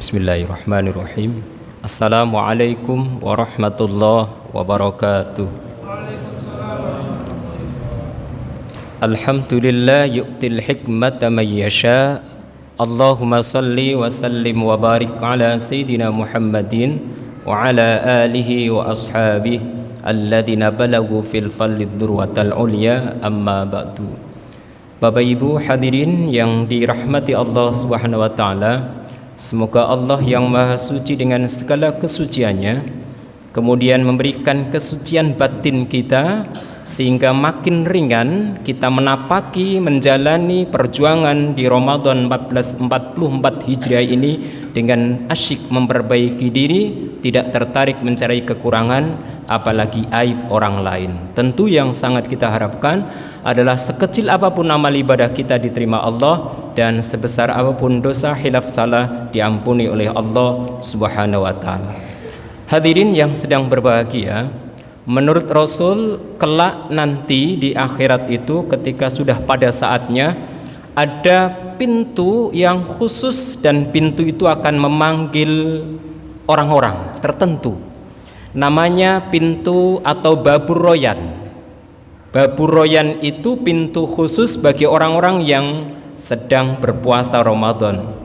Bismillahirrahmanirrahim. Assalamualaikum warahmatullahi wabarakatuh. Alhamdulillah yu'til hikmata man yasha. Allahumma salli wa sallim wa barik ala Sayyidina Muhammadin wa ala alihi wa ashabihi alladhina balagu fil fallid durwatal ulya, amma ba'du. Bapak Ibu hadirin yang dirahmati Allah Subhanahu wa taala, semoga Allah yang Maha Suci dengan segala kesuciannya kemudian memberikan kesucian batin kita sehingga makin ringan kita menapaki menjalani perjuangan di Ramadan 1444 Hijriah ini dengan asyik memperbaiki diri, tidak tertarik mencari kekurangan apalagi aib orang lain. Tentu yang sangat kita harapkan adalah sekecil apapun amal ibadah kita diterima Allah, dan sebesar apapun dosa khilaf salah diampuni oleh Allah Subhanahu wa taala. Hadirin yang sedang berbahagia, menurut Rasul kelak nanti di akhirat itu ketika sudah pada saatnya ada pintu yang khusus, dan pintu itu akan memanggil orang-orang tertentu. Namanya pintu atau babur royan. Babur royan itu pintu khusus bagi orang-orang yang sedang berpuasa Ramadan.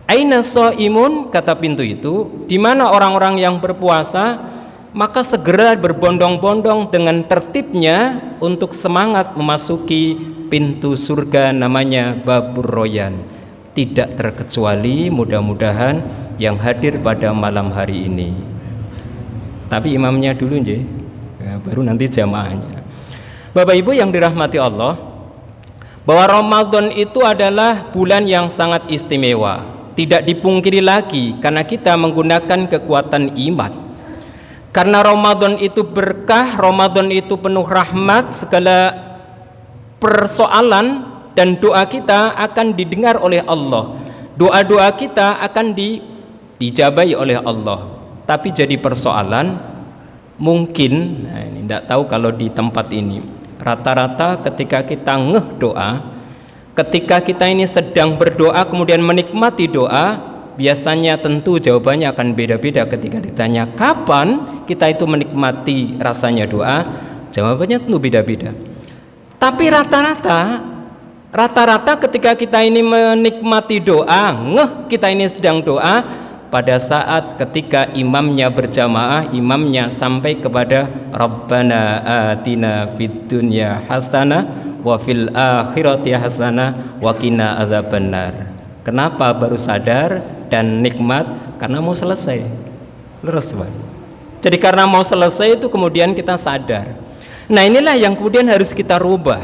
Aina shaimun, kata pintu itu, di mana orang-orang yang berpuasa, maka segera berbondong-bondong dengan tertibnya untuk semangat memasuki pintu surga namanya babur royan. Tidak terkecuali mudah-mudahan yang hadir pada malam hari ini. Tapi imamnya dulu ya, baru nanti jamaahnya. Bapak Ibu yang dirahmati Allah, bahwa Ramadan itu adalah bulan yang sangat istimewa. Tidak dipungkiri lagi karena kita menggunakan kekuatan iman. Karena Ramadan itu berkah, Ramadan itu penuh rahmat, segala persoalan dan doa kita akan didengar oleh Allah. Doa-doa kita akan dijabahi oleh Allah. Tapi jadi persoalan mungkin, nah ini tidak tahu kalau di tempat ini, rata-rata ketika kita ngeh doa, ketika kita ini sedang berdoa kemudian menikmati doa, biasanya tentu jawabannya akan beda-beda. Ketika ditanya kapan kita itu menikmati rasanya doa, jawabannya tentu beda-beda. Tapi rata-rata ketika kita ini menikmati doa, ngeh kita ini sedang doa, pada saat ketika imamnya berjamaah, imamnya sampai kepada Rabbana atina fid dunya hasanah wa fil akhirati hasanah wa qina adzabannar. Kenapa baru sadar dan nikmat? Karena mau selesai. Leres, Pak. Jadi karena mau selesai itu kemudian kita sadar. Nah, inilah yang kemudian harus kita rubah,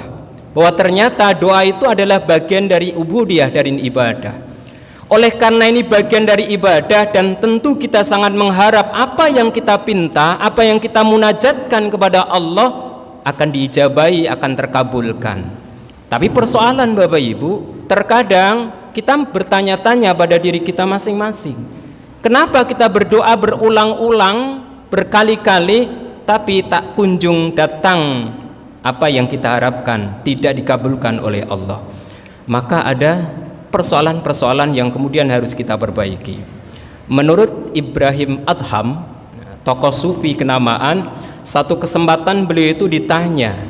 bahwa ternyata doa itu adalah bagian dari ubudiyah, dari ibadah. Oleh karena ini bagian dari ibadah, dan tentu kita sangat mengharap apa yang kita pinta, apa yang kita munajatkan kepada Allah akan diijabahi, akan terkabulkan. Tapi persoalan Bapak Ibu, terkadang kita bertanya-tanya pada diri kita masing-masing. Kenapa kita berdoa berulang-ulang, berkali-kali, tapi tak kunjung datang apa yang kita harapkan, tidak dikabulkan oleh Allah? Maka ada persoalan-persoalan yang kemudian harus kita perbaiki. Menurut Ibrahim Adham, tokoh sufi kenamaan, satu kesempatan beliau itu ditanya,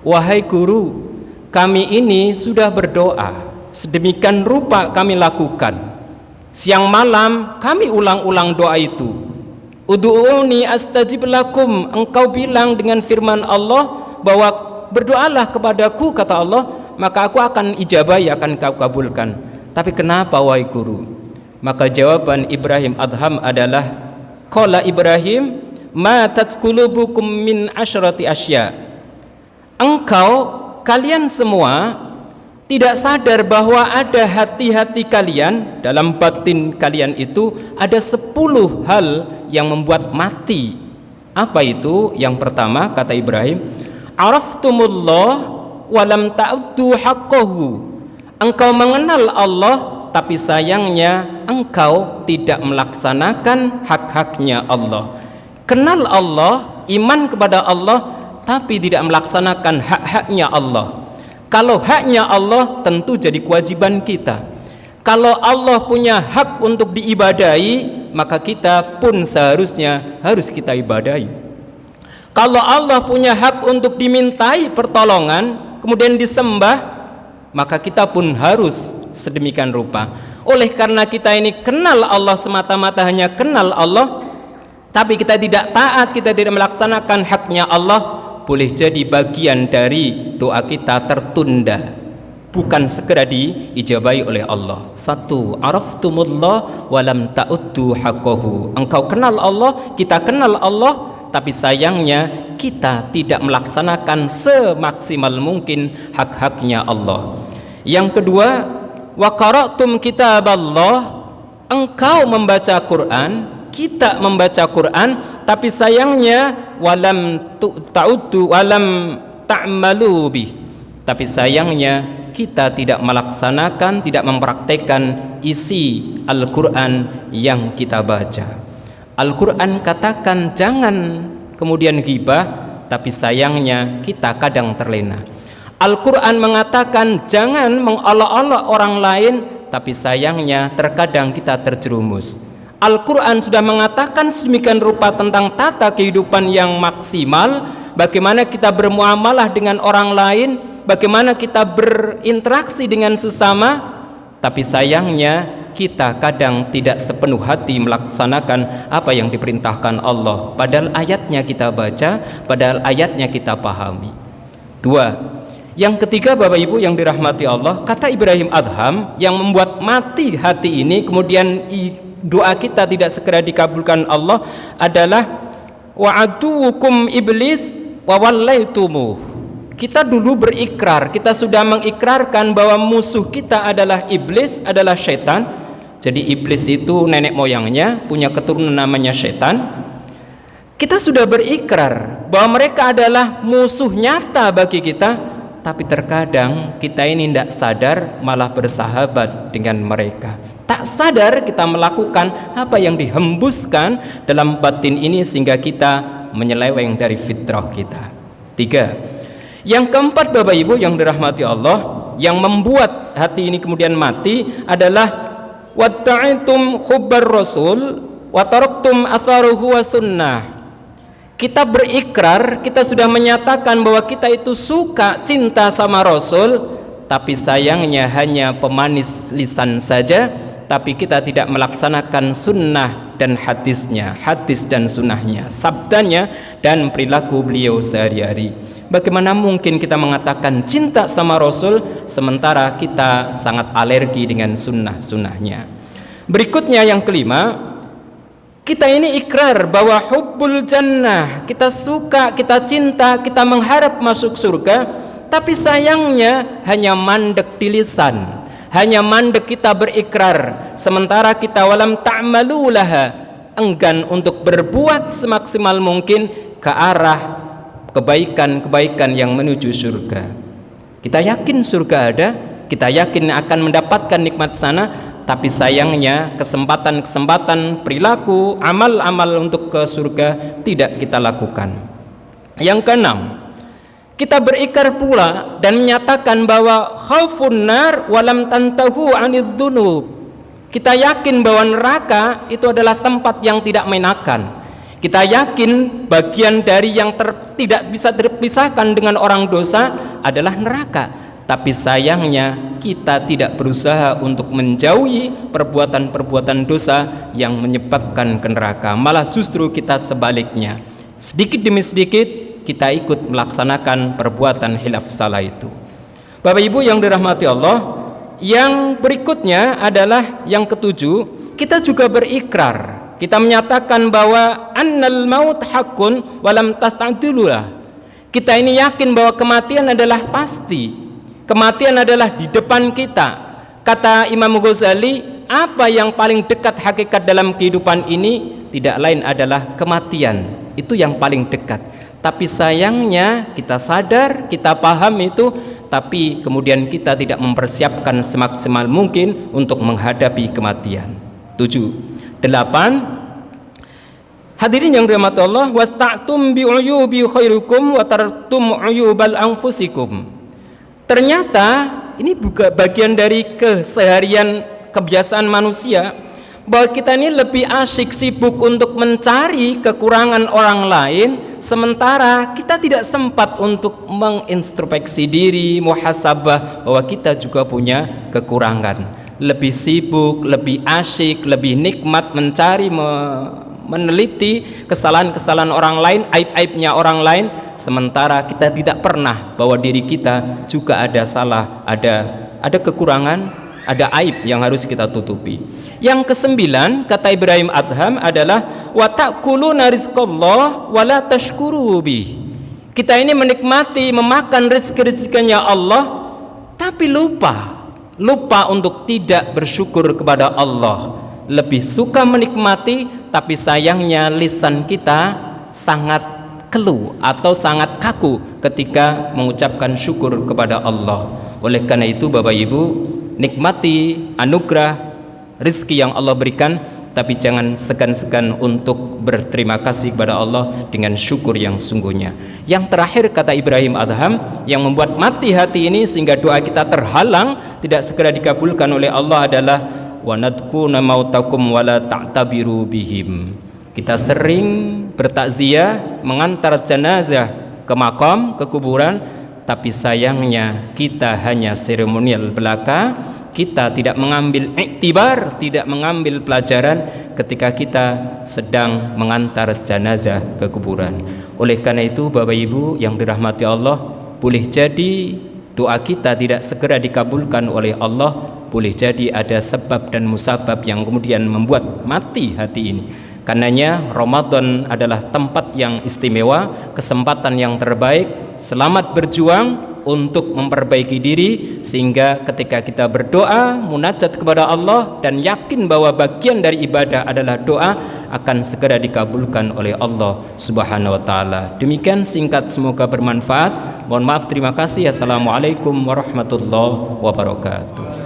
"Wahai guru, kami ini sudah berdoa, sedemikian rupa kami lakukan. Siang malam kami ulang-ulang doa itu. Ud'uuni astajib lakum, engkau bilang dengan firman Allah bahwa berdoalah kepadaku, kata Allah, maka aku akan ijabahi, akan kau kabulkan. Tapi kenapa wahai guru?" Maka jawaban Ibrahim Adham adalah, qala Ibrahim, matat qulubukum min asyrati asya. Kalian semua tidak sadar bahwa ada hati-hati kalian, dalam batin kalian itu ada 10 hal yang membuat mati. Apa itu? Yang pertama, kata Ibrahim, araftumullah walam ta'uddu haqqahu. Engkau mengenal Allah, tapi sayangnya engkau tidak melaksanakan hak-haknya Allah. Kenal Allah, iman kepada Allah, tapi tidak melaksanakan hak-haknya Allah. Kalau haknya Allah tentu jadi kewajiban kita. Kalau Allah punya hak untuk diibadahi, maka kita pun seharusnya harus kita ibadahi. Kalau Allah punya hak untuk dimintai pertolongan, kemudian disembah, maka kita pun harus sedemikian rupa. Oleh karena kita ini kenal Allah semata-mata, hanya kenal Allah, tapi kita tidak taat, kita tidak melaksanakan haknya Allah, boleh jadi bagian dari doa kita tertunda, bukan segera diijabahi oleh Allah. Satu, araftumullah walam ta'uddu haqqahu. Engkau kenal Allah, kita kenal Allah, tapi sayangnya kita tidak melaksanakan semaksimal mungkin hak-haknya Allah. Yang kedua, wa qara'tum kitaballah, engkau membaca Quran, kita membaca Quran, tapi sayangnya walam ta'uddu walam ta'malu bih, tapi sayangnya kita tidak melaksanakan, tidak mempraktekkan isi Al-Quran yang kita baca. Al-Quran katakan jangan kemudian ghibah, tapi sayangnya kita kadang terlena. Al-Quran mengatakan jangan mengolok-olok orang lain, tapi sayangnya terkadang kita terjerumus. Al-Quran sudah mengatakan sedemikian rupa tentang tata kehidupan yang maksimal, bagaimana kita bermuamalah dengan orang lain, bagaimana kita berinteraksi dengan sesama, tapi sayangnya kita kadang tidak sepenuh hati melaksanakan apa yang diperintahkan Allah, padahal ayatnya kita baca, padahal ayatnya kita pahami. Dua, yang ketiga Bapak Ibu yang dirahmati Allah, kata Ibrahim Adham yang membuat mati hati ini, kemudian doa kita tidak segera dikabulkan Allah adalah wa'adukum iblis wa wallaitumuh. Kita dulu berikrar, kita sudah mengikrarkan bahwa musuh kita adalah iblis, adalah setan. Jadi iblis itu nenek moyangnya punya keturunan namanya setan. Kita sudah berikrar bahwa mereka adalah musuh nyata bagi kita, tapi terkadang kita ini tidak sadar malah bersahabat dengan mereka. Tak sadar kita melakukan apa yang dihembuskan dalam batin ini sehingga kita menyeleweng dari fitrah kita. Tiga, yang keempat Bapak Ibu yang dirahmati Allah, yang membuat hati ini kemudian mati adalah watta'aitum hubbar rasul wa taraktum atharuhu wa sunnah. Kita berikrar, kita sudah menyatakan bahwa kita itu suka, cinta sama Rasul, tapi sayangnya hanya pemanis lisan saja, tapi kita tidak melaksanakan sunnah dan hadisnya, hadis dan sunnahnya, sabdanya dan perilaku beliau sehari-hari. Bagaimana mungkin kita mengatakan cinta sama Rasul sementara kita sangat alergi dengan sunnah-sunnahnya. Berikutnya yang kelima, kita ini ikrar bahwa hubbul jannah, kita suka, kita cinta, kita mengharap masuk surga, tapi sayangnya hanya mandek di lisan, hanya mandek kita berikrar, sementara kita walam ta'malu laha, enggan untuk berbuat semaksimal mungkin ke arah kebaikan-kebaikan yang menuju surga. Kita yakin surga ada, kita yakin akan mendapatkan nikmat sana, tapi sayangnya kesempatan-kesempatan perilaku, amal-amal untuk ke surga tidak kita lakukan. Yang keenam, kita berikrar pula dan menyatakan bahwa khaufun nar walam tantahu anidz dzunub. Kita yakin bahwa neraka itu adalah tempat yang tidak menyenangkan. Kita yakin bagian dari yang tidak bisa terpisahkan dengan orang dosa adalah neraka. Tapi sayangnya kita tidak berusaha untuk menjauhi perbuatan-perbuatan dosa yang menyebabkan ke neraka. Malah justru kita sebaliknya, sedikit demi sedikit kita ikut melaksanakan perbuatan khilaf salah itu. Bapak Ibu yang dirahmati Allah, yang berikutnya adalah yang ketujuh, kita juga berikrar. Kita menyatakan bahwa annal maut haqqun walam tasta'dilulah. Kita ini yakin bahwa kematian adalah pasti. Kematian adalah di depan kita. Kata Imam Ghazali, apa yang paling dekat hakikat dalam kehidupan ini tidak lain adalah kematian. Itu yang paling dekat. Tapi sayangnya kita sadar, kita paham itu, tapi kemudian kita tidak mempersiapkan semaksimal mungkin untuk menghadapi kematian. 7. 8. Hadirin yang dirahmati Allah, wasta'tum bi'uyubi khairukum wa tartum uyubal anfusikum. Ternyata ini bukan bagian dari keseharian kebiasaan manusia bahwa kita ini lebih asyik sibuk untuk mencari kekurangan orang lain, sementara kita tidak sempat untuk mengintrospeksi diri, muhasabah bahwa kita juga punya kekurangan. Lebih sibuk, lebih asyik, lebih nikmat mencari, meneliti kesalahan-kesalahan orang lain, aib-aibnya orang lain, sementara kita tidak pernah bahwa diri kita juga ada salah, ada kekurangan, ada aib yang harus kita tutupi. Yang kesembilan, kata Ibrahim Adham adalah wa ta'kuluna rizqallah wa la tashkuru bih. Kita ini menikmati, memakan rezeki-rezekinya Allah, tapi lupa untuk tidak bersyukur kepada Allah. Lebih suka menikmati, tapi sayangnya lisan kita sangat keluh atau sangat kaku ketika mengucapkan syukur kepada Allah. Oleh karena itu Bapak Ibu, nikmati anugerah rezeki yang Allah berikan, tapi jangan segan-segan untuk berterima kasih kepada Allah dengan syukur yang sungguhnya. Yang terakhir, kata Ibrahim Adham, yang membuat mati hati ini sehingga doa kita terhalang, tidak segera dikabulkan oleh Allah adalah wa nadkhuna mautakum wala ta'tabiru bihim. Kita sering bertakziah, mengantar jenazah ke makam, ke kuburan, tapi sayangnya kita hanya seremonial belaka. Kita tidak mengambil iktibar, tidak mengambil pelajaran ketika kita sedang mengantar jenazah ke kuburan. Oleh karena itu Bapak Ibu yang dirahmati Allah, boleh jadi doa kita tidak segera dikabulkan oleh Allah, boleh jadi ada sebab dan musabab yang kemudian membuat mati hati ini. Karenanya Ramadan adalah tempat yang istimewa, kesempatan yang terbaik. Selamat berjuang untuk memperbaiki diri, sehingga ketika kita berdoa, munajat kepada Allah dan yakin bahwa bagian dari ibadah adalah doa, akan segera dikabulkan oleh Allah Subhanahu wa taala. Demikian singkat, semoga bermanfaat. Mohon maaf, terima kasih. Assalamualaikum warahmatullahi wabarakatuh.